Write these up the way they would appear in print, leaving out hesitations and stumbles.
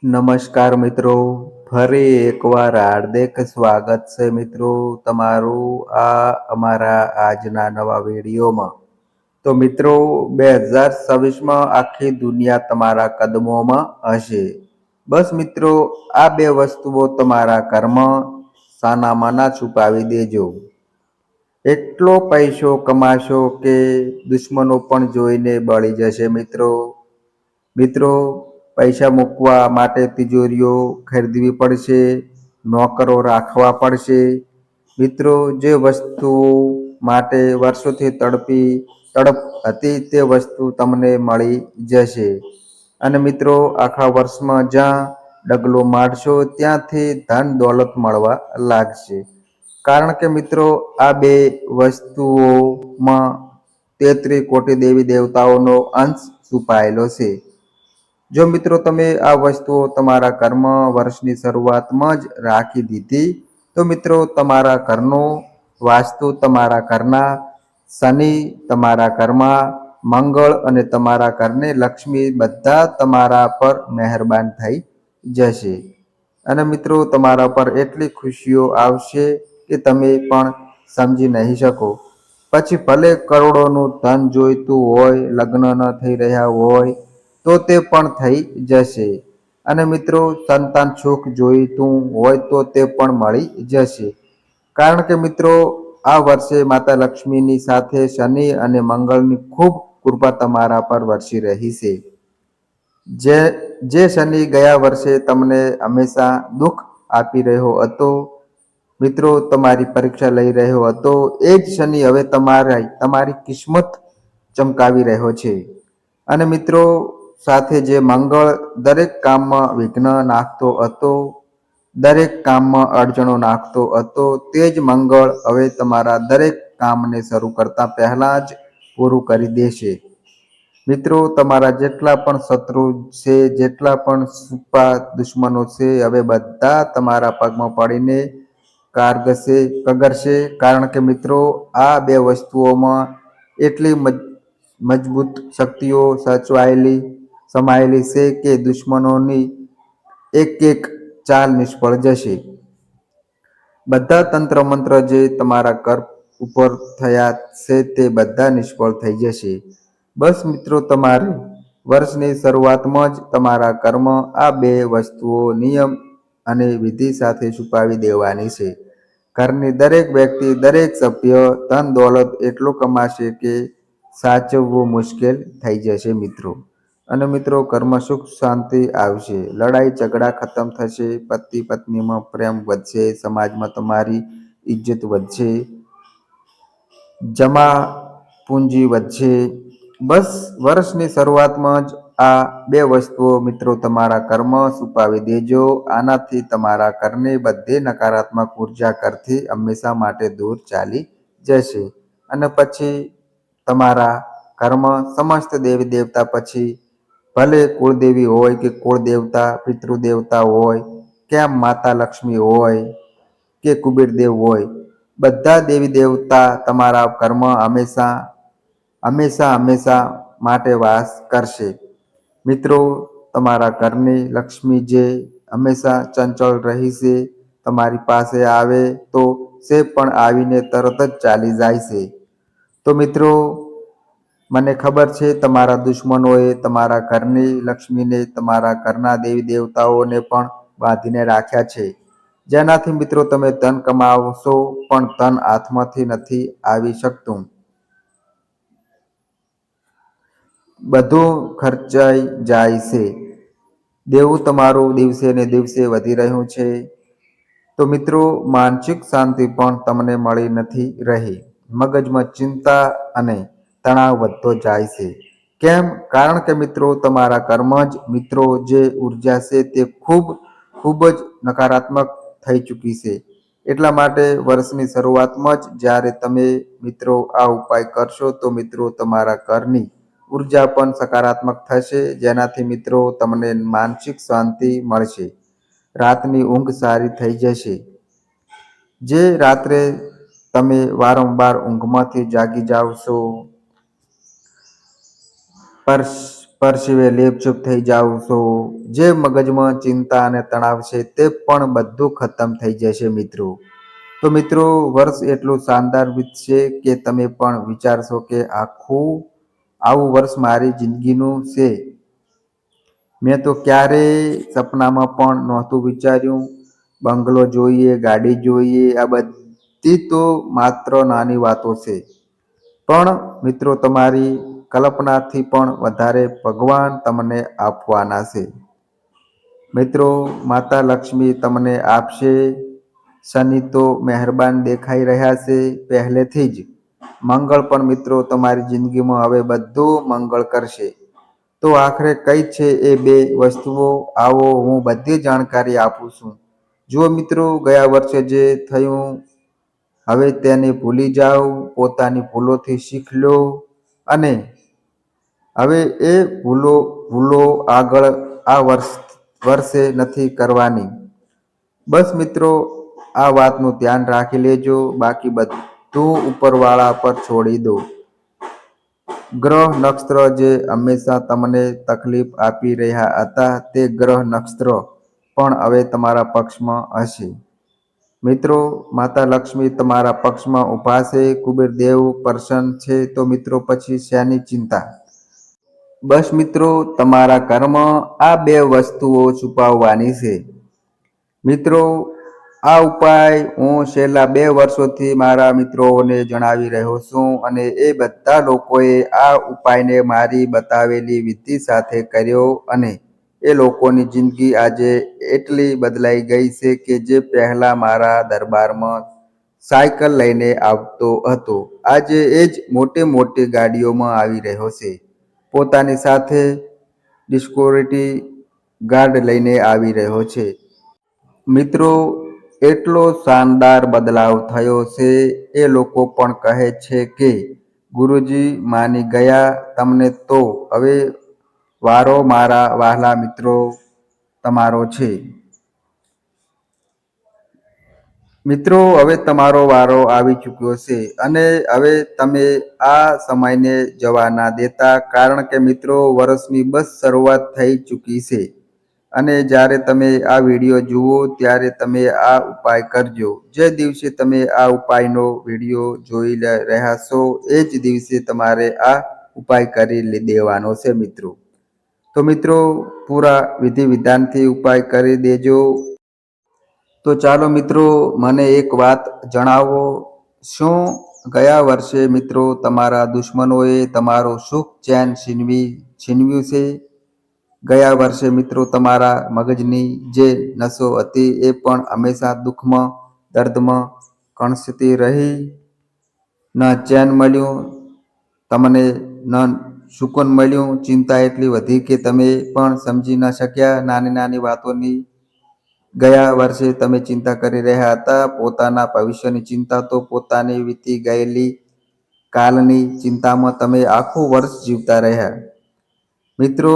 નમસ્કાર મિત્રો, ફરી એકવાર હાર્દિક સ્વાગત છે મિત્રો તમારું આ અમારા આજના નવા વિડીયોમાં. તો મિત્રો 2026માં આખી દુનિયા તમારા કદમોમાં હશે. બસ મિત્રો આ બે વસ્તુઓ તમારા ઘરમાં સાનામાના છુપાવી દેજો. એટલો પૈસો કમાશો કે દુશ્મનો પણ જોઈને બળી જશે મિત્રો. મિત્રો પૈસા મૂકવા માટે તિજોરીઓ ખરીદવી પડશે, નોકરો રાખવા પડશે. મિત્રો જે વસ્તુ માટે વર્ષોથી તડપ હતી તે વસ્તુ તમને મળી જશે. અને મિત્રો આખા વર્ષમાં જ્યાં ડગલો મારશો ત્યાંથી ધન દોલત મળવા લાગશે. કારણ કે મિત્રો આ બે વસ્તુઓમાં 33 કોટી દેવી દેવતાઓનો અંશ છુપાયેલો છે. જો મિત્રો તમે આ વસ્તુઓ તમારા ઘરમાં વર્ષની શરૂઆતમાં જ રાખી દીધી તો મિત્રો તમારા ઘરનો વાસ્તુ, તમારા ઘરના શનિ, તમારા ઘરમાં મંગળ અને તમારા ઘરને લક્ષ્મી બધા તમારા પર મહેરબાન થઈ જશે. અને મિત્રો તમારા પર એટલી ખુશીઓ આવશે કે તમે પણ સમજી નહીં શકો. પછી ભલે કરોડોનું ધન જોઈતું હોય, લગ્ન ન થઈ રહ્યા હોય તો તે પણ થઈ જશે. અને મિત્રો સંતાન સુખ જોઈતું હોય તો તે પણ મળી જશે. કારણ કે મિત્રો આ વર્ષે માતા લક્ષ્મીની સાથે શનિ અને મંગળની ખૂબ કૃપા તમારા પર વરસી રહી છે. જે શનિ ગયા વર્ષે તમને હંમેશા દુઃખ આપી રહ્યો હતો, મિત્રો તમારી પરીક્ષા લઈ રહ્યો હતો, એ જ શનિ હવે તમારી કિસ્મત ચમકાવી રહ્યો છે. અને મિત્રો સાથે જે મંગળ દરેક કામમાં વિઘ્ન નાખતો હતો, દરેક કામમાં અડચણો નાખતો હતો, તે જ મંગળ હવે તમારા દરેક કામને શરૂ કરતા પહેલા જ પૂરું કરી દેશે. મિત્રો તમારા જેટલા પણ શત્રુ છે, જેટલા પણ છુપા દુશ્મનો છે, હવે બધા તમારા પગમાં પડીને કગરશે. કારણ કે મિત્રો આ બે વસ્તુઓમાં એટલી મજબૂત શક્તિઓ સમાયેલી છે કે દુશ્મનોની એક ચાલ નિષ્ફળ જશે. બધા તંત્ર મંત્ર જે તમારા ઘર ઉપર થયા છે તે બધા નિષ્ફળ થઈ જશે. બસ મિત્રો તમારે વર્ષની શરૂઆતમાં જ તમારા ઘરમાં આ બે વસ્તુઓ નિયમ અને વિધિ સાથે છુપાવી દેવાની છે. ઘરની દરેક વ્યક્તિ, દરેક સભ્ય ધન દોલત એટલો કમાશે કે સાચવવું મુશ્કેલ થઈ જશે મિત્રો. અને મિત્રો ઘરમાં સુખ શાંતિ આવશે, લડાઈ ઝઘડા ખતમ થશે, પતિ પત્નીમાં પ્રેમ વધશે, સમાજમાં તમારી ઇજ્જત વધશે, જમા પૂંજી વધશે. બસ વર્ષની શરૂઆતમાં જ આ બે વસ્તુઓ મિત્રો તમારા ઘરમાં છુપાવી દેજો. આનાથી તમારા ઘરની બધી નકારાત્મક ઉર્જા ઘરથી હંમેશા માટે દૂર ચાલી જશે. અને પછી તમારા ઘરમાં સમસ્ત દેવી દેવતા, પછી ભલે કુળદેવી હોય કે કુળદેવતા, પિતૃદેવતા હોય, કે માતા લક્ષ્મી હોય કે કુબેરદેવ હોય, બધા દેવી દેવતા તમારા ઘરમાં હંમેશા માટે વાસ કરશે. મિત્રો તમારા ઘરની લક્ષ્મી જે હંમેશા ચંચળ રહી છે, તમારી પાસે આવે તો સે પણ આવીને તરત જ ચાલી જાય છે. તો મિત્રો મને ખબર છે તમારા દુશ્મનોએ તમારા ઘરની લક્ષ્મીને, તમારા ઘરના દેવી દેવતાઓને પણ બાંધીને રાખ્યા છે, જેનાથી મિત્રો તમે ધન કમાવશો પણ ધન હાથમાંથી નથી આવી શકતું. બધું ખર્ચાઈ જાય છે. દેવું તમારું દિવસે ને દિવસે વધી રહ્યું છે. તો મિત્રો માનસિક શાંતિ પણ તમને મળી નથી રહી. મગજમાં ચિંતા અને તણાવ વધતો જાય છે. કેમ? કારણ કે મિત્રો તમારા ઘરમાં જ મિત્રો જે ઉર્જા છે તે ખૂબ જ નકારાત્મક થઈ ચૂકી છે. એટલા માટે વર્ષની શરૂઆતમાં જ જ્યારે તમે મિત્રો આ ઉપાય કરશો તો મિત્રો તમારા ઘરની ઉર્જા પણ સકારાત્મક થશે, જેનાથી મિત્રો તમને માનસિક શાંતિ મળશે, રાતની ઊંઘ સારી થઈ જશે. જે રાત્રે તમે વારંવાર ઊંઘમાંથી જાગી જાઓ છો, પરસેવે લેપચૂપ થઈ જાવ છો, જે મગજમાં ચિંતા અને તણાવ છે તે પણ બધું ખતમ થઈ જશે મિત્રો. તો મિત્રો વર્ષ એટલું શાનદાર વીતશે કે તમે પણ વિચારશો કે આવું વર્ષ મારી જિંદગીનું છે. મેં તો ક્યારેય સપનામાં પણ નહોતું વિચાર્યું. બંગલો જોઈએ, ગાડી જોઈએ, આ બધી તો માત્ર નાની વાતો છે. પણ મિત્રો તમારી કલ્પનાથી પણ વધારે ભગવાન તમને આપવાના છે. મિત્રો માતા લક્ષ્મી તમને આપશે. શનિ તો મહેરબાન દેખાઈ રહ્યા છે પહેલેથી જ. મંગળ પણ મિત્રો તમારી જિંદગીમાં હવે બધું મંગળ કરશે. તો આખરે કઈ છે એ બે વસ્તુઓ? આવો હું બધી જાણકારી આપું છું. જુઓ મિત્રો, ગયા વર્ષે જે થયું હવે તેને ભૂલી જાઓ, પોતાની ભૂલોથી શીખ લો અને હવે એ ભૂલો આગળ આ વર્ષે નથી કરવાની. બસ મિત્રો આ વાતનું ધ્યાન રાખી લેજો, બાકી બધું ઉપરવાળા પર છોડી દો. ગ્રહ નક્ષત્ર જે હંમેશા તમને તકલીફ આપી રહ્યા હતા તે ગ્રહ નક્ષત્ર પણ હવે તમારા પક્ષમાં હશે. મિત્રો માતા લક્ષ્મી તમારા પક્ષમાં ઊભા છે, કુબેર દેવ પ્રસન્ન છે, તો મિત્રો પછી શેની ચિંતા? બસ મિત્રો તમારા ઘરમાં આ બે વસ્તુઓ છુપાવવાની છે. મિત્રો આ ઉપાય હું છેલ્લા 2 વર્ષોથી મારા મિત્રોને જણાવી રહ્યો છું અને એ બધા લોકોએ આ ઉપાયને મારી બતાવેલી વિધિ સાથે કર્યો અને એ લોકોની જિંદગી આજે એટલી બદલાઈ ગઈ છે કે જે પહેલા મારા દરબારમાં સાયકલ લઈને આવતો હતો, આજે એ જ મોટી ગાડીઓમાં આવી રહ્યો છે. પોતાની સાથે સિક્યોરિટી ગાર્ડ લઈને આવી રહ્યો છે. મિત્રો એટલો શાનદાર બદલાવ થયો છે એ લોકો પણ કહે છે કે ગુરુજી માની ગયા તમને. તો હવે વારો મારા વહાલા મિત્રો તમારો છે. મિત્રો હવે તમારો વારો આવી ચૂક્યો છે અને હવે તમે આ સમયને જવા ના દેતા, કારણ કે મિત્રો વર્ષની બસ શરૂઆત થઈ ચૂકી છે અને જ્યારે તમે આ વિડીયો જુઓ ત્યારે તમે આ ઉપાય કરજો. જે દિવસે તમે આ ઉપાયનો વિડીયો જોઈ રહ્યા છો એ જ દિવસે તમારે આ ઉપાય કરી દેવાનો છે મિત્રો. તો મિત્રો પૂરા વિધિ વિધાનથી ઉપાય કરી દેજો. તો ચાલો મિત્રો મને એક વાત જણાવો, શું ગયા વર્ષે મિત્રો તમારા દુશ્મનોએ તમારો સુખ ચેન છીનવ્યું છે? ગયા વર્ષે મિત્રો તમારા મગજની જે નસો હતી એ પણ હંમેશા દુઃખમાં, દર્દમાં કણસતી રહી. ન ચેન મળ્યું તમને, ન સુકૂન મળ્યું. ચિંતા એટલી વધી કે તમે પણ સમજી ન શક્યા નાની વાતોની. ગયા વર્ષે તમે ચિંતા કરી રહ્યા હતા પોતાના ભવિષ્યની ચિંતા, તો પોતાની વીતી ગયેલી કાલની ચિંતામાં તમે આખું વર્ષ જીવતા રહ્યા. મિત્રો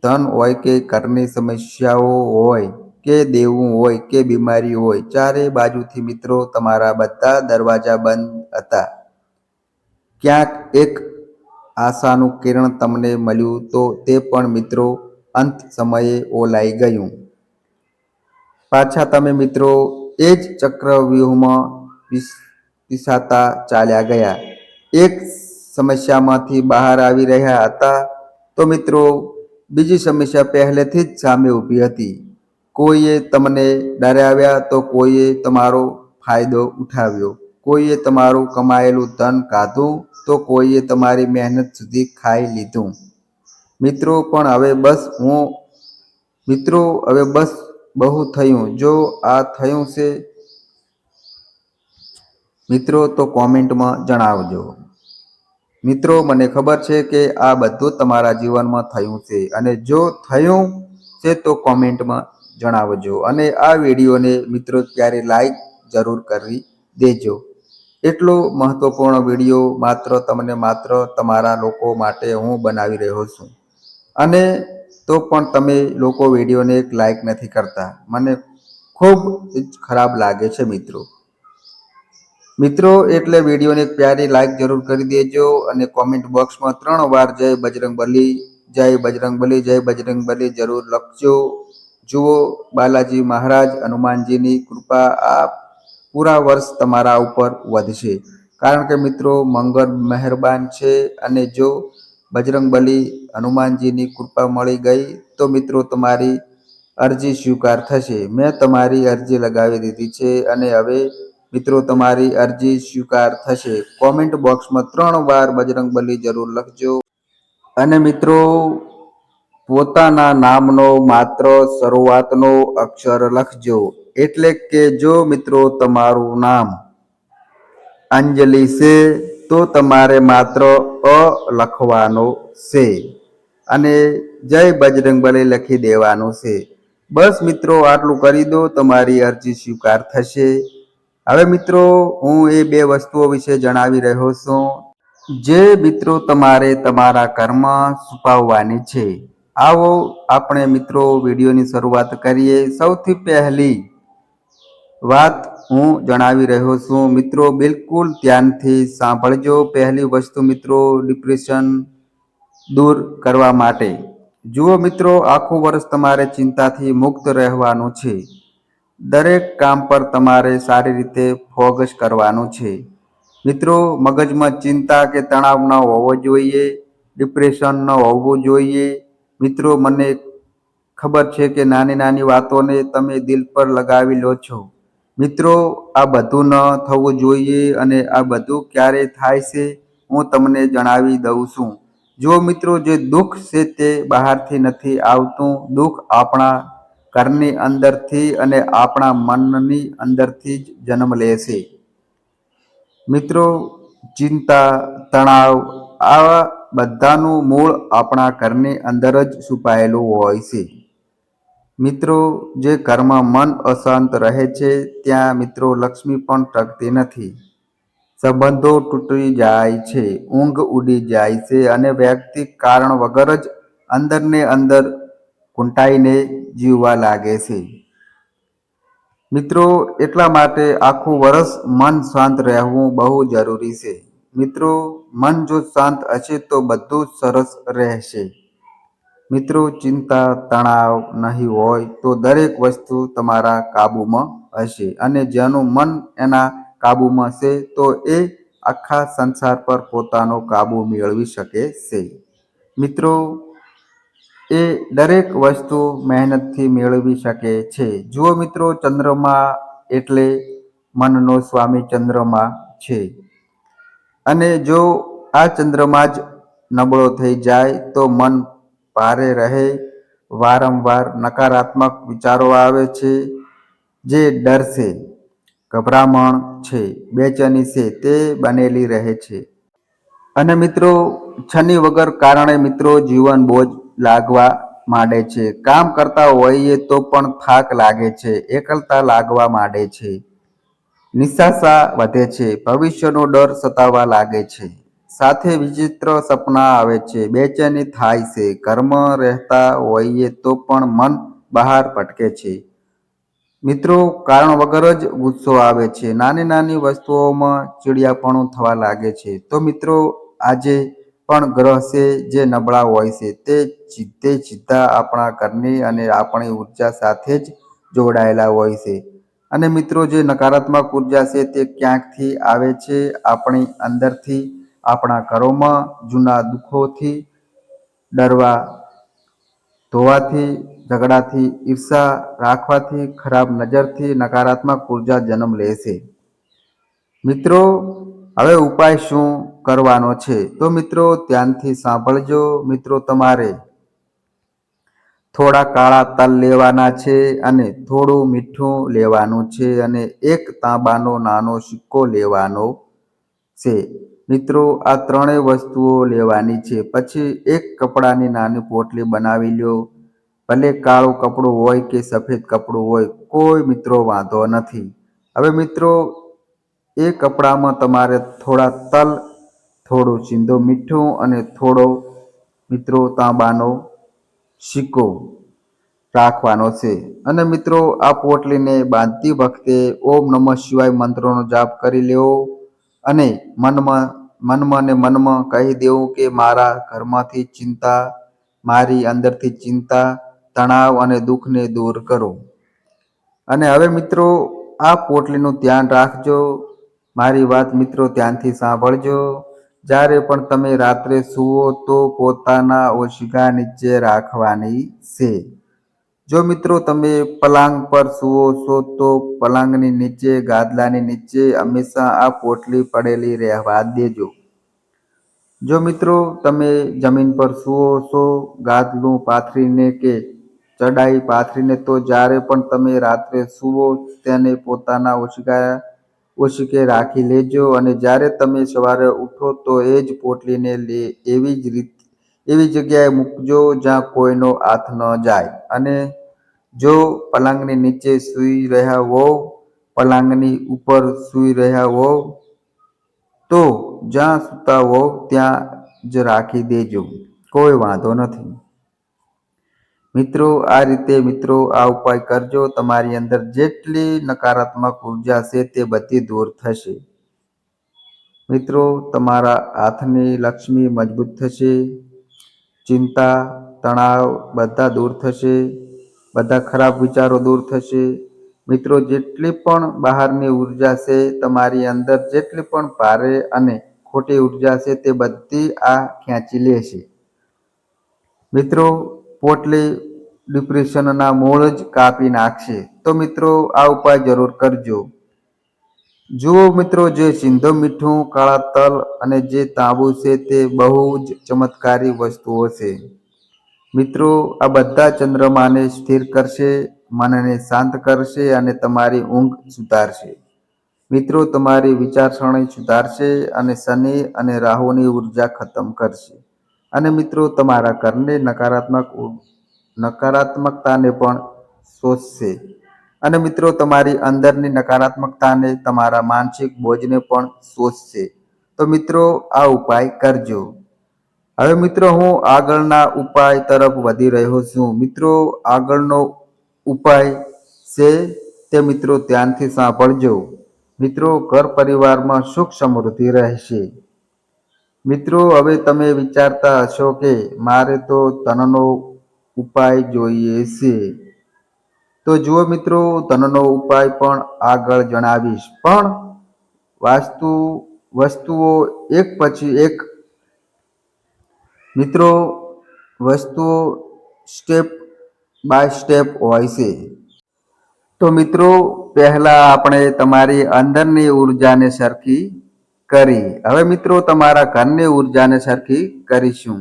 ધન હોય કે ઘરની સમસ્યાઓ હોય કે દેવું હોય કે બીમારી હોય, ચારે બાજુથી મિત્રો તમારા બધા દરવાજા બંધ હતા. ક્યાંક એક આશાનું કિરણ તમને મળ્યું, તો તે પણ મિત્રો અંત સમયે ઓલાઈ ગયું. પાછા તમે મિત્રો એ જ ચક્રવ્યૂહમાં પીસાતા ચાલ્યા ગયા. એક સમસ્યામાંથી બહાર આવી રહ્યા હતા તો મિત્રો બીજી સમસ્યા પહેલેથી જ સામે ઊભી હતી. કોઈએ તમને ડરાવ્યા તો કોઈએ તમારો ફાયદો ઉઠાવ્યો. કોઈએ તમારું કમાયેલું ધન કાઢું તો કોઈએ તમારી મહેનત સુધી ખાઈ લીધું. મિત્રો હવે બસ બહુ થયું. જો આ થયું છે મિત્રો તો કોમેન્ટમાં જણાવજો. મિત્રો મને ખબર છે કે આ બધું તમારા જીવનમાં થયું છે અને જો થયું છે તો કોમેન્ટમાં જણાવજો અને આ વિડીયોને મિત્રો ત્યારે લાઈક જરૂર કરી દેજો. એટલો મહત્વપૂર્ણ વિડીયો માત્ર તમારા લોકો માટે હું બનાવી રહ્યો છું અને તો પણ તમે લોકો વિડીયોને એક લાઈક નથી કરતા. મને ખૂબ જ ખરાબ લાગે છે મિત્રો એટલે વિડીયોને એક પ્યારી લાઈક જરૂર કરી દેજો અને કોમેન્ટ બોક્સમાં 3 વાર જય બજરંગબલી જય બજરંગબલી જરૂર લખજો. જુઓ, બાલાજી મહારાજ હનુમાનજીની કૃપા આ પૂરા વર્ષ તમારા ઉપર વધશે. કારણ કે મિત્રો મંગળ મહેરબાન છે, અને જો બજરંગબલી હનુમાનજીની કૃપા મળી ગઈ તો મિત્રો તમારી અરજી સ્વીકાર થશે. મેં તમારી અરજી લગાવી દીધી છે, અને હવે મિત્રો તમારી અરજી સ્વીકાર થશે. કોમેન્ટ બોક્સમાં 3 વાર બજરંગબલી જરૂર લખજો. અને મિત્રો પોતાના નામનો માત્ર શરૂઆતનો અક્ષર લખજો. એટલે કે જો મિત્રો તમારું નામ અંજલિ છે તો તમારે માત્ર અ લખવાનો છે અને જય બજરંગબલી લખી દેવાનું છે. બસ મિત્રો આટલું કરી દો, તમારી અરજી સ્વીકાર થશે. હવે મિત્રો હું એ 2 વસ્તુઓ વિશે જણાવી રહ્યો છું જે મિત્રો તમારે તમારા ઘરમાં છુપાવવાની છે. આવો આપણે મિત્રો વિડીયોની શરૂઆત કરીએ. સૌથી પહેલી વાત હું જણાવી રહ્યો છું, મિત્રો બિલકુલ ધ્યાનથી સાંભળજો. પહેલી વસ્તુ મિત્રો ડિપ્રેશન દૂર કરવા માટે. જુઓ મિત્રો, આખું વર્ષ તમારે ચિંતાથી મુક્ત રહેવાનું છે. દરેક કામ પર તમારે સારી રીતે ફોકસ કરવાનું છે. મિત્રો મગજમાં ચિંતા કે તણાવ ન હોવો જોઈએ, ડિપ્રેશન ન હોવું જોઈએ. મિત્રો મને ખબર છે કે નાની નાની વાતોને તમે દિલ પર લગાવી લો છો. મિત્રો આ બધું ન થવું જોઈએ, અને આ બધું ક્યારે થાય છે હું તમને જણાવી દઉં છું. જો મિત્રો જે દુઃખ છે તે બહારથી નથી આવતું. દુઃખ આપણા ઘરની અંદરથી અને આપણા મનની અંદરથી જ જન્મ લે છે. મિત્રો ચિંતા, તણાવ આ બધાનું મૂળ આપણા ઘરની અંદર જ છુપાયેલું હોય છે. મિત્રો જે ઘરમાં મન અશાંત રહે છે ત્યાં મિત્રો લક્ષ્મી પણ ટકતી નથી. સંબંધો તૂટી જાય છે, ઊંઘ ઉડી જાય છે, અને વ્યક્તિ કારણ વગર જ અંદરને અંદર ઘૂંટાઈને જીવવા લાગે છે. મિત્રો એટલા માટે આખું વર્ષ મન શાંત રહેવું બહુ જરૂરી છે. મિત્રો મન જો શાંત હશે તો બધું સરસ રહેશે. મિત્રો ચિંતા, તણાવ નહીં હોય તો દરેક વસ્તુ તમારા કાબૂમાં હશે, અને જેનું મન એના કાબૂમાં છે તો એ આખા સંસાર પર પોતાનો કાબૂ મેળવી શકે છે. મિત્રો એ દરેક વસ્તુ મહેનતથી મેળવી શકે છે. જુઓ મિત્રો, ચંદ્રમા એટલે મનનો સ્વામી ચંદ્રમા છે, અને જો આ ચંદ્રમા જ નબળો થઈ જાય તો મન ભારે રહે, વારંવાર નકારાત્મક વિચારો આવે છે, જે ડર છે, ગભરામણ છે, બેચેની છે તે બનેલી રહે છે. અને મિત્રો શનિ વગર કારણે મિત્રો જીવન બોજ લાગવા માંડે છે. કામ કરતા હોઈએ તો પણ થાક લાગે છે, એકલતા લાગવા માંડે છે, નિરાશા વધે છે, ભવિષ્યનો ડર સતાવવા લાગે છે, સાથે વિચિત્ર સપના આવે છે, બેચેની થાય છે. ઘરમાં રહેતા હોઈએ તો પણ મન બહાર ભટકે છે. મિત્રો કારણ વગર જ ગુસ્સો આવે છે, નાની નાની વસ્તુઓમાં ચીડિયાપણું થવા લાગે છે. તો મિત્રો આજે પણ ગ્રહ છે જે નબળા હોય છે તે સીધા આપણા ઘરની અને આપણી ઉર્જા સાથે જ જોડાયેલા હોય છે. અને મિત્રો જે નકારાત્મક ઉર્જા છે તે ક્યાંકથી આવે છે, આપણી અંદરથી, આપણા ઘરોમાં જૂના દુઃખોથી, ડરવા ધોવાથી, ઝઘડાથી, ઈર્ષા રાખવાથી, ખરાબ નજરથી નકારાત્મક ઉર્જા જન્મ લે છે. મિત્રો હવે ઉપાય શું કરવાનો છે તો મિત્રો ધ્યાનથી સાંભળજો. મિત્રો તમારે થોડા કાળા તલ લેવાના છે, અને થોડું મીઠું લેવાનું છે, અને 1 તાંબાનો નાનો સિક્કો લેવાનો છે. મિત્રો આ 3 વસ્તુઓ લેવાની છે. પછી એક કપડાની નાની પોટલી બનાવી લો. ભલે કાળું કપડું હોય કે સફેદ કપડું હોય, કોઈ મિત્રો વાંધો નથી. હવે મિત્રો એ કપડામાં તમારે થોડા તલ, થોડું સિંધો મીઠું અને થોડો મિત્રો તાંબાનો સિક્કો રાખવાનો છે. અને મિત્રો આ પોટલીને બાંધતી વખતે ઓમ નમઃ શિવાય મંત્રનો જાપ કરી લેવો, અને મનમાં ને મનમાં કહી દેવું કે મારા ઘરમાંથી ચિંતા, મારી અંદરથી ચિંતા, તણાવ અને દુઃખને દૂર કરો. અને હવે મિત્રો આ પોટલીનું ધ્યાન રાખજો. મારી વાત મિત્રો ધ્યાનથી સાંભળજો. જ્યારે પણ તમે રાત્રે સૂવો તો પોતાના ઓશિકા નીચે રાખવાની છે. જો મિત્રો તમે પલંગ પર સૂવો છો તો પલંગની નીચે, ગાદલાની નીચે હંમેશા આ પોટલી પડેલી રહેવા દેજો. જો મિત્રો તમે જમીન પર સૂવો છો, ગાદલું પાથરીને કે ચડાઈ પાથરીને, તો જ્યારે પણ તમે રાત્રે સૂવો તેને પોતાના ઓશિકે રાખી લેજો. અને જ્યારે તમે સવારે ઉઠો તો એ જ પોટલીને એવી જગ્યાએ મૂકજો જ્યાં કોઈનો હાથ ન જાય. અને જો પલંગની નીચે સૂઈ રહ્યા હોવ, પલંગની ઉપર સૂઈ રહ્યા હોવ, તો જ્યાં સૂતા હોવ ત્યાં જ રાખી દેજો, કોઈ વાંધો નથી. મિત્રો આ રીતે મિત્રો આ ઉપાય કરજો. તમારી અંદર જેટલી નકારાત્મક ઉર્જા છે તે બધી દૂર થશે. મિત્રો તમારા હાથની લક્ષ્મી મજબૂત થશે, ચિંતા, તણાવ બધા દૂર થશે, બધા ખરાબ વિચારો દૂર થશે. મિત્રો જેટલી પણ બહારની ઉર્જા છે, તમારી અંદર જેટલી પણ ભારે અને ખોટી ઉર્જા છે તે બધી આ ખેંચી લેશે. મિત્રો પોટલી ડિપ્રેશનના મૂળ જ કાપી નાખશે. તો મિત્રો આ ઉપાય જરૂર કરજો. જુઓ મિત્રો, જે સિંધો મીઠું, કાળા તલ અને જે તાંબુ છે તે બહુ જ ચમત્કારી વસ્તુઓ છે. મિત્રો આ બધા ચંદ્રમાને સ્થિર કરશે, મનને શાંત કરશે અને તમારી ઊંઘ સુધારશે. મિત્રો તમારી વિચારસરણી સુધારશે અને શનિ અને રાહુની ઉર્જા ખતમ કરશે. અને મિત્રો તમારા ઘરને નકારાત્મકતાને પણ શોષશે. અને મિત્રો તમારી અંદરની નકારાત્મકતાને, તમારા માનસિક બોજને પણ શોષશે. તો મિત્રો આ ઉપાય કરજો. હવે મિત્રો હું આગળના ઉપાય તરફ વધી રહ્યો છું. મિત્રો આગળનો ઉપાય છે તે મિત્રો ધ્યાનથી સાંભળજો. મિત્રો ઘર પરિવારમાં સુખ સમૃદ્ધિ રહેશે. મિત્રો હવે તમે વિચારતા હશો કે મારે તો ધનનો ઉપાય જોઈએ છે. તો જુઓ મિત્રો, ધનનો ઉપાય પણ આગળ જણાવીશ, પણ વસ્તુઓ એક પછી એક મિત્રો વસ્તુઓ સ્ટેપ બાય સ્ટેપ હોય છે. તો મિત્રો પહેલા આપણે તમારી અંદરની ઉર્જાને સરખી કરી. હવે મિત્રો તમારા ઘરની ઉર્જાને સરખી કરીશું,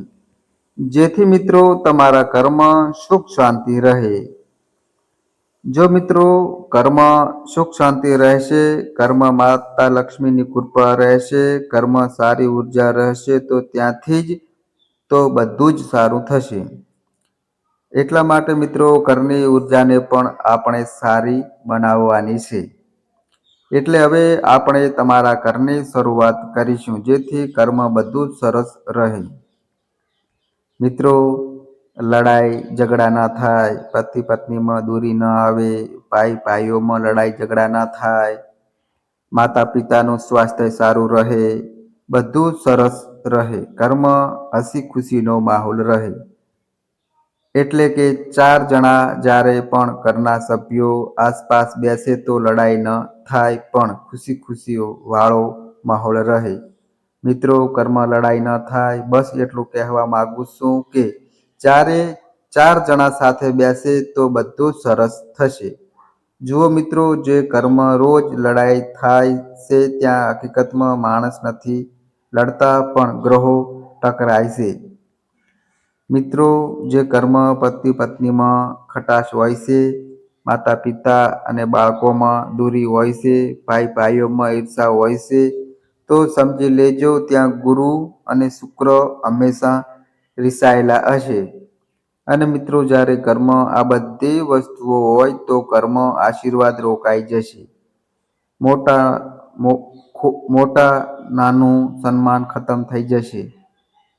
જેથી મિત્રો તમારા ઘરમાં સુખ શાંતિ રહે. જો મિત્રો ઘરમાં સુખ શાંતિ રહેશે, ઘરમાં માતા લક્ષ્મીની કૃપા રહેશે, ઘરમાં સારી ઉર્જા રહેશે, તો ત્યાંથી જ તો બધું જ સારું થશે. એટલા માટે મિત્રો ઘરની ઉર્જાને પણ આપણે સારી બનાવવાની છે. એટલે હવે આપણે તમારા ઘરની શરૂઆત કરીશું, જેથી ઘરમાં બધું જ સરસ રહે. મિત્રો લડાઈ ઝઘડા ના થાય, પતિ પત્નીમાં દૂરી ન આવે, ભાઈ ભાઈઓમાં લડાઈ ઝઘડા ના થાય, માતા પિતાનું સ્વાસ્થ્ય સારું રહે, બધું સરસ રહે, ઘરમાં હસી ખુશીનો માહોલ રહે. એટલે કે 4 જણા જ્યારે પણ ઘરના સભ્યો આસપાસ બેસે તો લડાઈ ન થાય, પણ ખુશી વાળો માહોલ રહે. મિત્રો ઘરમાં લડાઈ ન થાય, બસ એટલું કહેવા માંગુ છું કે જ્યારે 4 જણા સાથે બેસે તો બધું સરસ થશે. જુઓ મિત્રો, જે ઘરમાં રોજ લડાઈ થાય છે ત્યાં હકીકતમાં માણસ નથી લડતા, પણ ગ્રહો ટકરાય છે. મિત્રો જે ઘરમાં પતિ પત્નીમાં ખટાશ હોય છે, માતા પિતા અને બાળકોમાં દૂરી હોય છે, ભાઈ ભાઈઓમાં ઈર્ષા હોય છે, તો સમજી લેજો ત્યાં ગુરુ અને શુક્ર હંમેશા રિસાયેલા હશે. અને મિત્રો જ્યારે ઘરમાં આ બધી વસ્તુઓ હોય તો ઘરમાં આશીર્વાદ રોકાઈ જશે. મોટા નાનું સન્માન ખતમ થઈ જશે.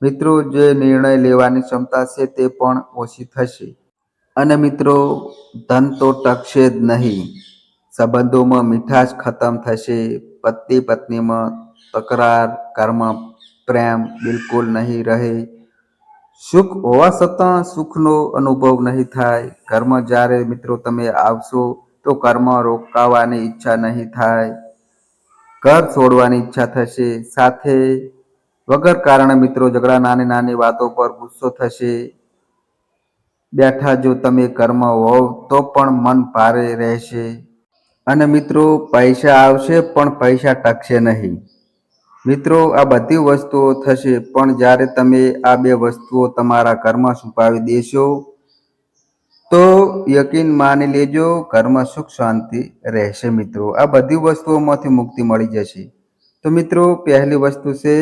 મિત્રો જે નિર્ણય લેવાની ક્ષમતા છે તે પણ ઓછી થશે. અને મિત્રો ધન તો ટકશે જ નહીં, સંબંધોમાં મીઠાશ ખતમ થશે, પતિ પત્નીમાં તકરાર, ઘરમાં પ્રેમ બિલકુલ નહીં રહે, સુખ હોવા છતાં સુખનો અનુભવ નહીં થાય. ઘરમાં જ્યારે મિત્રો તમે આવશો તો ઘરમાં રોકાવાની ઈચ્છા નહીં થાય, ઘર છોડવાની ઈચ્છા થશે. સાથે વગર કારણે મિત્રો ઝઘડા, નાની નાની વાતો પર ગુસ્સો થશે. બેઠા જો તમે ઘરમાં હોવ તો પણ મન ભારે રહેશે. અને મિત્રો પૈસા આવશે પણ પૈસા ટકશે નહીં. મિત્રો આ બધી વસ્તુઓ થશે, પણ જ્યારે તમે આ બે વસ્તુઓ તમારા ઘરમાં છુપાવી દેશો તો યકીન માની લેજો, ઘરમાં સુખ શાંતિ રહેશે. મિત્રો આ બધી વસ્તુઓમાંથી મુક્તિ મળી જશે. તો મિત્રો પહેલી વસ્તુ છે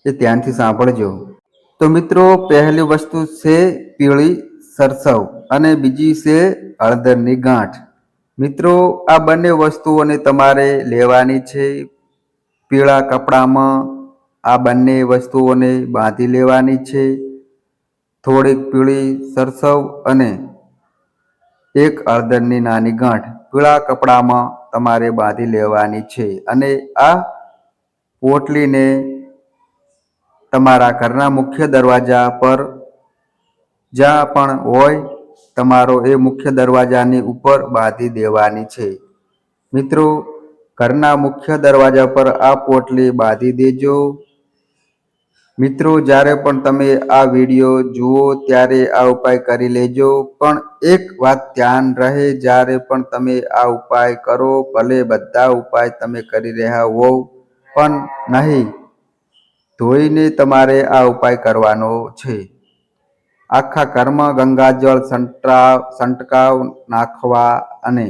એ ધ્યાનથી સાંભળજો. તો મિત્રો પહેલી વસ્તુ છે પીળી સરસવ અને બીજી છે હળદરની ગાંઠ. મિત્રો આ બંને વસ્તુઓને તમારે લેવાની છે. પીળા કપડામાં આ બંને વસ્તુઓને બાંધી લેવાની છે. થોડીક પીળી સરસવ અને એક હળદરની નાની ગાંઠ પીળા કપડામાં તમારે બાંધી લેવાની છે. અને આ પોટલીને તમારા ઘરના મુખ્ય દરવાજા પર જ્યાં પણ હોય તમારો એ મુખ્ય દરવાજાની ઉપર બાંધી દેવાની છે. મિત્રો ઘરના મુખ્ય દરવાજા પર આ પોટલી બાંધી દેજો. મિત્રો જ્યારે પણ તમે આ વિડીયો જુઓ ત્યારે આ ઉપાય કરી લેજો. પણ એક વાત ધ્યાન રહે, જ્યારે પણ તમે આ ઉપાય કરો, ભલે બધા ઉપાય તમે કરી રહ્યા હોવ પણ નહીં ધોઈને તમારે આ ઉપાય કરવાનો છે. આખા ઘરમાં ગંગાજળ છંટકાવ નાખવા અને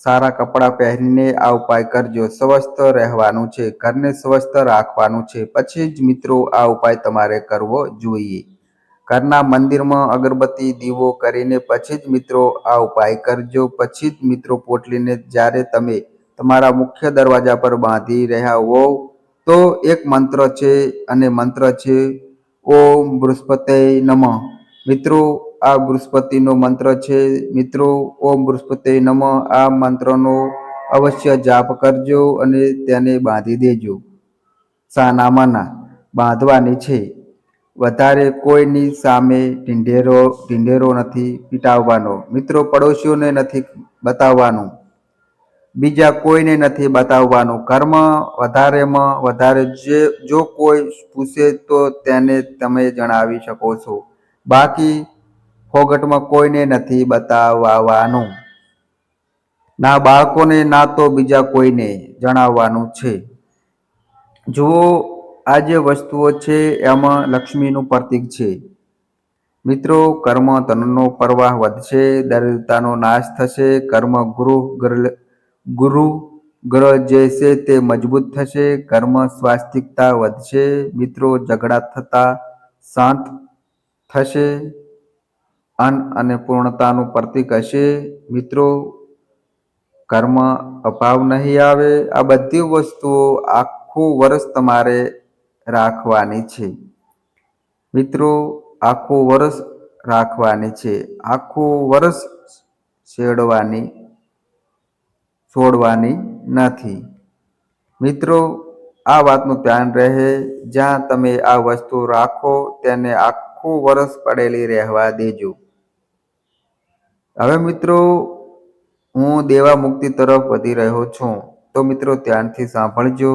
સારા કપડાં પહેરીને આ ઉપાય કરજો. સ્વસ્થ રહેવાનું છે, ઘરને સ્વસ્થ રાખવાનું છે. પછી જ મિત્રો આ ઉપાય તમારે કરવો જોઈએ. ઘરના મંદિરમાં અગરબત્તી દીવો કરીને પછી જ મિત્રો આ ઉપાય કરજો. પછી જ મિત્રો પોટલીને જ્યારે તમે તમારા મુખ્ય દરવાજા પર બાંધી રહ્યા હોવ તો એક મંત્ર છે અને મંત્ર છે ઓમ બૃહસ્પતે નમઃ. મિત્રો આ બૃહસ્પતિનો મંત્ર છે. મિત્રો ઓમ બૃહસ્પતે નમઃ આ મંત્રનો અવશ્ય જાપ કરજો અને તેને બાંધી દેજો. સાનામાના બાંધવાની છે. વધારે કોઈની સામે ઢીંઢેરો નથી પીટાવવાનો. મિત્રો પડોશીઓને નથી બતાવવાનું, બીજા કોઈને નથી બતાવવાનું. ઘરમાં વધારેમાં વધારે જો કોઈ પૂછે તો તેને તમે જણાવી શકો છો. બાકી ફોગટમાં કોઈને નથી બતાવવાનું, ના બાળકોને ના તો બીજા કોઈને જણાવવાનું છે. જુઓ આ જે વસ્તુઓ છે એમાં લક્ષ્મીનું પ્રતીક છે. મિત્રો ઘરમાં ધનનો પ્રવાહ વધશે, દરિદ્રતાનો નાશ થશે. ઘરમાં ગુરુ ગ્રહ જે છે તે મજબૂત થશે. ઘરમાં સ્વાસ્તિકતા વધશે. મિત્રો ઝઘડા થતા શાંત થશે. અને પૂર્ણતાનું પ્રતીક હશે. મિત્રો ઘરમાં અભાવ નહીં આવે. આ બધી વસ્તુઓ આખું વર્ષ તમારે રાખવાની છે. મિત્રો આખું વર્ષ રાખવાની છે, આખું વર્ષ છોડવાની નથી. મિત્રો આ વાતનું ધ્યાન રહે, જ્યાં તમે આ વસ્તુ રાખો તેને આખું વર્ષ પડેલી રહેવા દેજો. હવે મિત્રો હું દેવા મુક્તિ તરફ વધી રહ્યો છું, તો મિત્રો ધ્યાનથી સાંભળજો.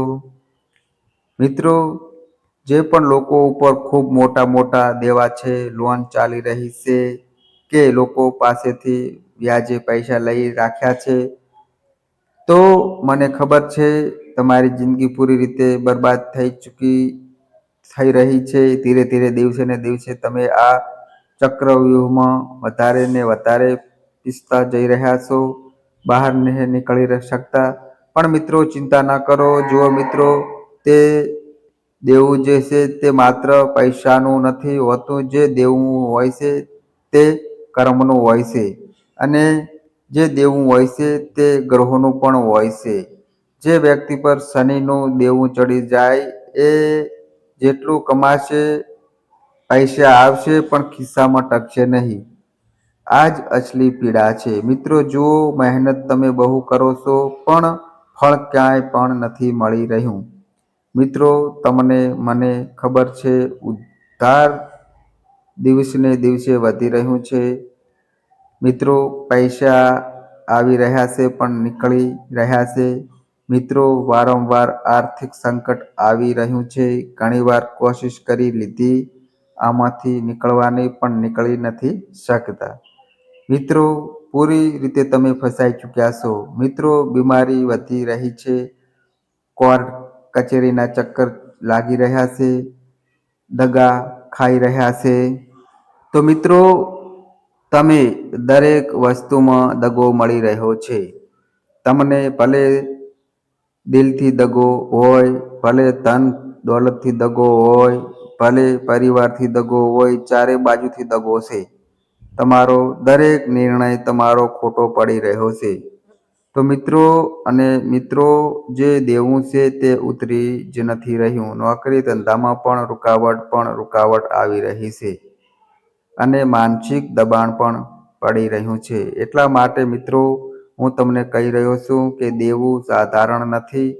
મિત્રો જે પણ લોકો ઉપર ખૂબ મોટા દેવા છે, લોન ચાલી રહી છે કે લોકો પાસેથી વ્યાજે પૈસા લઈ રાખ્યા છે, તો મને ખબર છે તમારી જિંદગી પૂરી રીતે બરબાદ થઈ રહી છે. ધીરે ધીરે દિવસે ને દિવસે તમે આ ચક્રવ્યૂહમાં વધારે ને વધારે પીસતા જઈ રહ્યા છો, બહાર નહીં નીકળી શકતા. પણ મિત્રો ચિંતા ના કરો. જુઓ મિત્રો, તે દેવું જે છે તે માત્ર પૈસાનું નથી હોતું. જે દેવું હોય છે તે કર્મનું હોય છે, અને જે દેવું હોય છે તે ગ્રહોનું પણ હોય છે. જે વ્યક્તિ પર શનિનું દેવું ચડી જાય એ જેટલું કમાશે, પૈસા આવશે પણ ખિસ્સામાં ટકશે નહીં. આ જ અસલી પીડા છે. મિત્રો જુઓ, મહેનત તમે બહુ કરો છો પણ ફળ ક્યાંય પણ નથી મળી રહ્યું. મિત્રો તમને મને ખબર છે કાર દિવસને દિવસે વધી રહ્યું છે. મિત્રો, પૈસા આવી રહ્યા છે પણ નીકળી રહ્યા છે. મિત્રો, વારંવાર આર્થિક સંકટ આવી રહ્યું છે. ઘણીવાર કોશિશ કરી લીધી, આમાંથી નીકળવાની પણ નીકળી નથી શકતા. મિત્રો, પૂરી રીતે તમે ફસાઈ ચૂક્યા છો. મિત્રો, બીમારી વધી રહી છે. કોર્ટ કચેરીના ચક્કર લાગી રહ્યા છે. દગા ખાઈ રહ્યા છે. તો મિત્રો, તમે દરેક વસ્તુમાં દગો મળી રહ્યો છે. તમને ભલે દિલથી દગો હોય, ભલે ધન દોલતથી દગો હોય, ભલે પરિવારથી દગો હોય, ચારે બાજુથી દગો છે. તમારો દરેક નિર્ણય તમારો ખોટો પડી રહ્યો છે. તો મિત્રો જે દેવું છે તે ઉતરી જ નથી રહ્યું. નોકરી ધંધામાં પણ રૂકાવટ આવી રહી છે અને માનસિક દબાણ પણ પડી રહ્યું છે. એટલા માટે મિત્રો, હું તમને કહી રહ્યો છું કે દેવું સાધારણ નથી.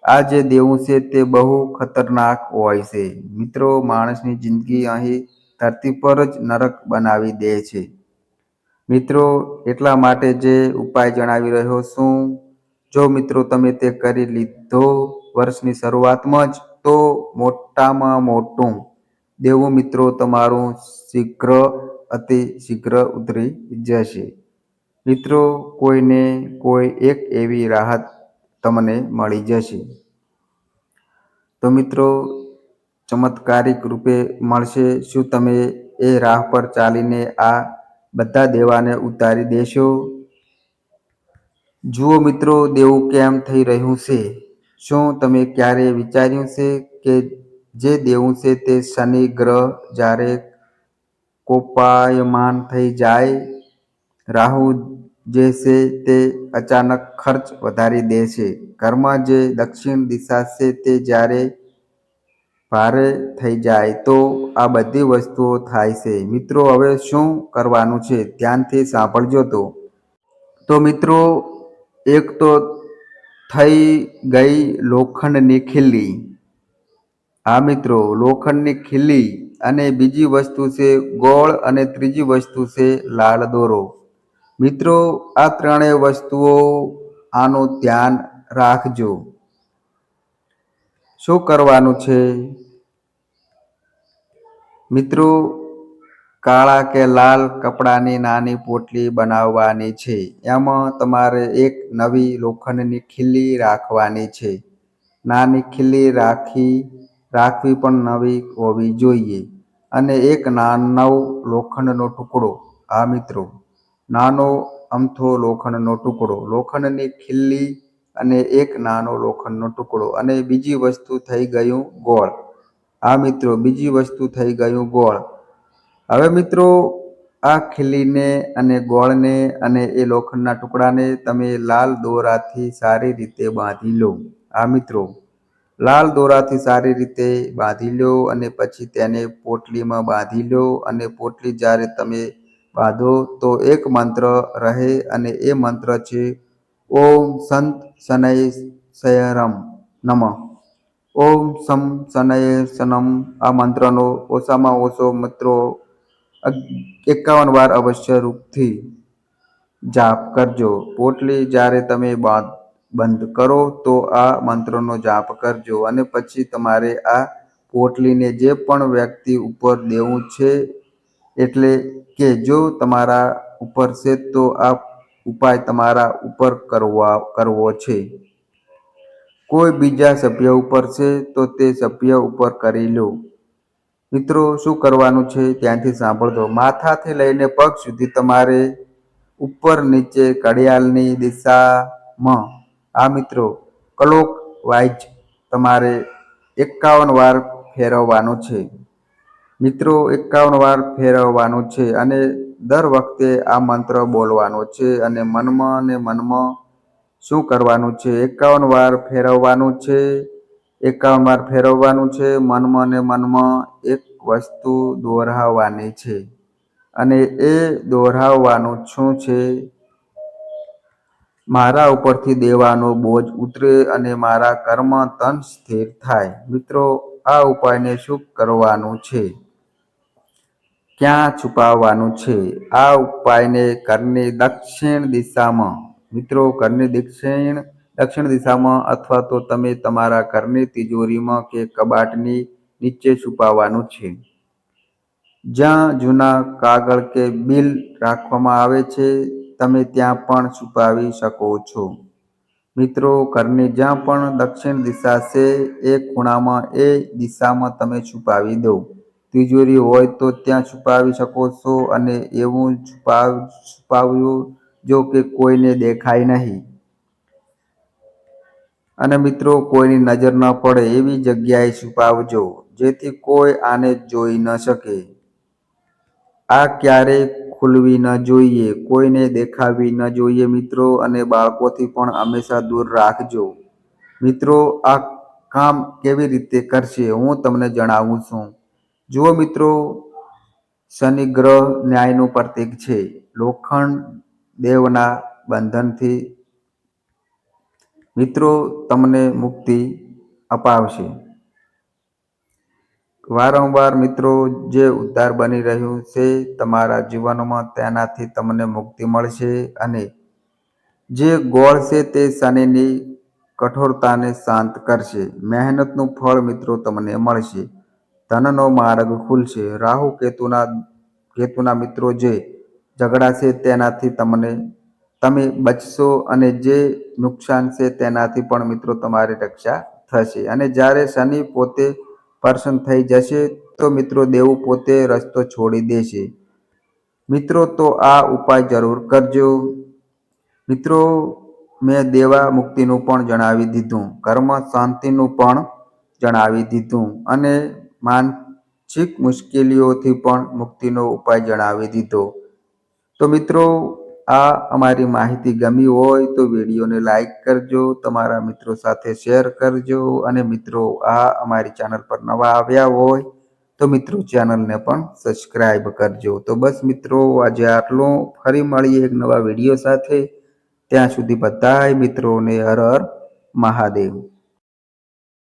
આ જે દેવું છે તે બહુ ખતરનાક હોય છે. મિત્રો, માણસની જિંદગી અહીં ધરતી પર જ નરક બનાવી દે છે. મિત્રો, એટલા માટે જે ઉપાય જણાવી રહ્યો છું, જો મિત્રો તમે તે કરી લીધો વર્ષની શરૂઆતમાં જ, તો મોટામાં મોટું દેવું મિત્રો તમારું અતિ શીઘ્ર ઉતરી જશે. મિત્રો, કોઈને કોઈ એક એવી રાહત તમને મળી જશે. તો મિત્રો, ચમત્કારિક રૂપે મળશે. શું તમે એ રાહ પર ચાલીને આ બધા દેવાને ઉતારી દેશો? જુઓ મિત્રો, દેવું કેમ થઈ રહ્યું છે. શું તમે ક્યારે વિચાર્યું છે કે જે દેવું છે તે શનિ ગ્રહ જ્યારે કોપાયમાન થઈ જાય, રાહુ જે છે તે અચાનક ખર્ચ વધારી દે છે. ઘરમાં જે દક્ષિણ દિશા છે તે જ્યારે ભારે થઈ જાય, તો આ બધી વસ્તુઓ થાય છે. મિત્રો, હવે શું કરવાનું છે ધ્યાનથી સાંભળજો. તો મિત્રો, એક તો થઈ ગઈ લોખંડની ખીલી. હા મિત્રો, લોખંડની ખીલી. અને બીજી વસ્તુ છે ગોળ અને ત્રીજી વસ્તુ છે લાલ દોરો. મિત્રો, આ ત્રણેય વસ્તુઓ આનું ધ્યાન રાખજો. શું કરવાનું છે? મિત્રો, કાળા કે લાલ કપડાની નાની પોટલી બનાવવાની છે. એમાં તમારે એક નવી લોખંડની ખીલી રાખવાની છે. નાની ખીલી રાખવી પણ નવી હોવી જોઈએ. અને એક નાનો લોખંડનો ટુકડો. હા મિત્રો, નાનો અમથો લોખંડનો ટુકડો. લોખંડની ખીલી અને એક નાનો લોખંડનો ટુકડો. અને બીજી વસ્તુ થઈ ગયું ગોળ. હા મિત્રો, બીજી વસ્તુ થઈ ગયું ગોળ. હવે મિત્રો, આ ખીલીને અને ગોળને અને એ લોખંડના ટુકડાને તમે લાલ દોરાથી સારી રીતે બાંધી લો. આ મિત્રો, લાલ દોરાથી સારી રીતે બાંધી લો અને પછી તેને પોટલીમાં બાંધી લો. અને પોટલી જ્યારે તમે બાંધો તો એક મંત્ર રહે અને એ મંત્ર છે ઓમ સંત શનૈશ્ચરમ નમઃ. ઓમ સમ શનૈશ્ચરમ. આ મંત્રનો ઓછામાં ઓછો મિત્રો 51 વાર અવશ્ય રૂપથી જાપ કરજો. પોટલી જ્યારે તમે બંધ કરો તો આ મંત્રનો જાપ કરજો. અને પછી તમારે આ પોટલીને જે પણ વ્યક્તિ ઉપર દેવું છે, એટલે કે જો તમારા ઉપર છે તો આ ઉપાય તમારા ઉપર કરવો છે. કોઈ બીજા સભ્ય ઉપર છે તો તે સભ્ય ઉપર કરી લો. મિત્રો, શું કરવાનું છે ત્યાંથી સાંભળજો. માથાથી લઈને પગ સુધી તમારે ઉપર નીચે ઘડિયાળની દિશામાં, આ મિત્રો ક્લોક વાઇઝ તમારે 51 વાર ફેરવવાનું છે. મિત્રો, 51 વાર ફેરવવાનું છે અને દર વખતે આ મંત્ર બોલવાનો છે. અને મનમાં ને મનમાં શું કરવાનું છે? 51 વાર ફેરવવાનું છે. 51 વાર ફેરવવાનું છે. મનમાં ને મનમાં એક વસ્તુ દોહરાવવાની છે. અને એ દોહરાવવાનું શું છે? મારા ઉપરથી દેવાનો બોજ ઉતરે અને મારા કર્મ ધન સ્થિર થાય. મિત્રો, આ ઉપાયને શું કરવાનું છે? ક્યાં છુપાવવાનું છે? આ ઉપાયને ઘરની દક્ષિણ દિશામાં, મિત્રો ઘરની દક્ષિણ દિશામાં અથવા તો તમે તમારા ઘરની તિજોરીમાં કે કબાટની નીચે છુપાવવાનું છે. જ્યાં જૂના કાગળ કે બિલ રાખવામાં આવે છે તમે ત્યાં પણ છુપાવી શકો છો. મિત્રો ઘરની જ્યાં પણ દક્ષિણ દિશા છે એ ખૂણામાં એ દિશામાં તમે છુપાવી દો. તિજોરી હોય તો ત્યાં છુપાવી શકો છો અને એવું છુપાવ્યું જો કે કોઈને દેખાય નહીં અને મિત્રો કોઈની નજર ન પડે એવી જગ્યાએ છુપાવજો જેથી કોઈ આને જોઈ ન શકે. આ ક્યારેય ખુલવી ન જોઈએ, કોઈને દેખાવી ન જોઈએ મિત્રો, અને બાળકોથી પણ હંમેશા દૂર રાખજો. મિત્રો આ કામ કેવી રીતે કરશે હું તમને જણાવું છું. જુઓ મિત્રો, શનિ ગ્રહ ન્યાયનું પ્રતીક છે. લોખંડ દેવના બંધનથી મિત્રો તમને મુક્તિ અપાવશે. વારંવાર મિત્રો જે ઉદ્ધાર બની રહ્યું છે તમારા જીવનમાં તેનાથી તમને મુક્તિ મળશે અને જે ગોળ છે તે શનિની કઠોરતાને શાંત કરશે. મહેનતનું ફળ મિત્રો તમને મળશે. ધનનો માર્ગ ખુલશે. રાહુ કેતુના મિત્રો જે ઝઘડા છે તેનાથી તમે બચશો અને જે નુકસાન છે તેનાથી પણ મિત્રો તમારી રક્ષા થશે. અને જ્યારે શનિ પોતે પ્રસન્ન થઈ જશે તો મિત્રો દેવું પોતે રસ્તો છોડી દેશે. મિત્રો તો આ ઉપાય જરૂર કરજો. મિત્રો મેં દેવા મુક્તિનું પણ જણાવી દીધું, ઘરમાં શાંતિનું પણ જણાવી દીધું અને માનસિક મુશ્કેલીઓથી પણ મુક્તિનો ઉપાય જણાવી દીધો. તો મિત્રો આ અમારી માહિતી ગમી હોય તો વિડીયોને લાઈક કરજો, તમારા મિત્રો સાથે શેર કરજો અને મિત્રો આ અમારી ચેનલ પર નવા આવ્યા હોય તો મિત્રો ચેનલને પણ સબસ્ક્રાઈબ કરજો. તો બસ મિત્રો આજે આટલું. ફરી મળીએ એક નવા વિડીયો સાથે. ત્યાં સુધી બધાય મિત્રોને હર હર મહાદેવ.